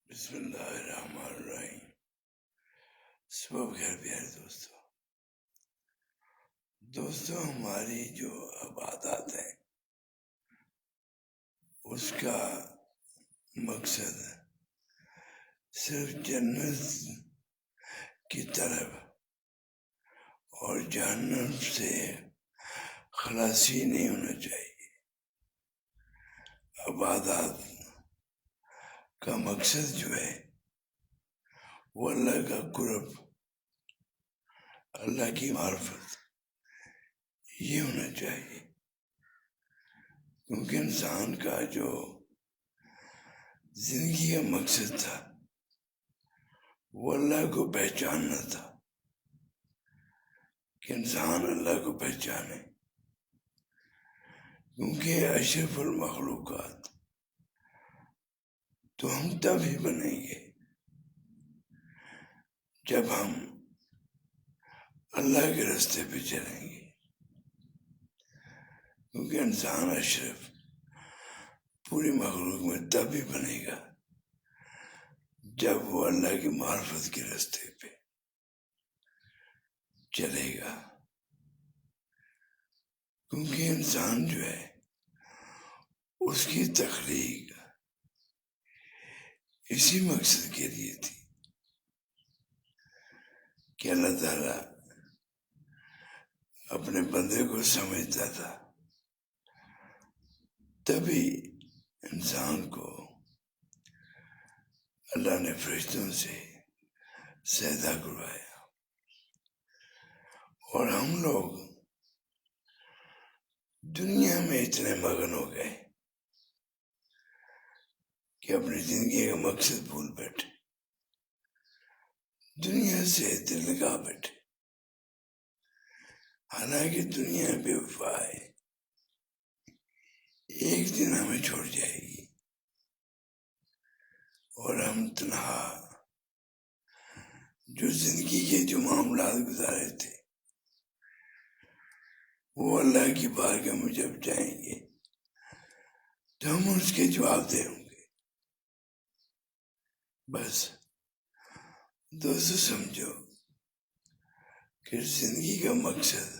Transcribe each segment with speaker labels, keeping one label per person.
Speaker 1: بسم اللہ الرحمن الرحیم۔ صبح بخیر پیارے دوستوں، ہماری جو عبادات ہیں اس کا مقصد صرف جنت کی طرف اور جہنم سے خلاصی نہیں ہونا چاہیے۔ عبادات کا مقصد جو ہے وہ اللہ کا قرب، اللہ کی معرفت یہ ہونا چاہیے، کیونکہ انسان کا جو زندگی کا مقصد تھا وہ اللہ کو پہچاننا تھا، کہ انسان اللہ کو پہچانے، کیونکہ اشرف المخلوقات تو ہم تب ہی بنیں گے جب ہم اللہ کے راستے پہ چلیں گے، کیونکہ انسان اشرف پوری مخلوق میں تب ہی بنے گا جب وہ اللہ کی معرفت کے راستے پہ چلے گا، کیونکہ انسان جو ہے اس کی تخلیق اسی مقصد کے لیے تھی کہ اللہ تعالیٰ اپنے بندے کو سمجھتا تھا، تبھی انسان کو اللہ نے فرشتوں سے سجدہ کروایا، اور ہم لوگ دنیا میں اتنے مگن ہو گئے کہ اپنی زندگی کا مقصد بھول بیٹھے، دنیا سے دل لگا بیٹھے، حالانکہ دنیا بے وفا ہے، ایک دن ہمیں چھوڑ جائے گی، اور ہم تنہا جو زندگی کے جو معاملات گزارے تھے وہ اللہ کی بارگاہ میں جب جائیں گے تو ہم اس کے جواب دیں گے۔ بس دوستو سمجھو کہ زندگی کا مقصد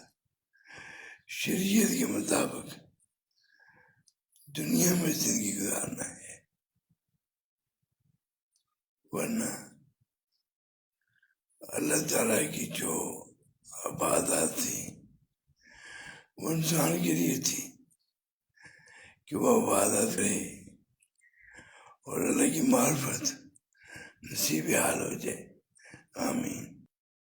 Speaker 1: شریعت کے مطابق دنیا میں زندگی گزارنا ہے، ورنہ اللہ تعالیٰ کی جو عبادات تھی وہ انسان کے لیے تھی کہ وہ عبادت رہے اور اللہ کی معرفت نصیب حال ہو جائے۔ آمین۔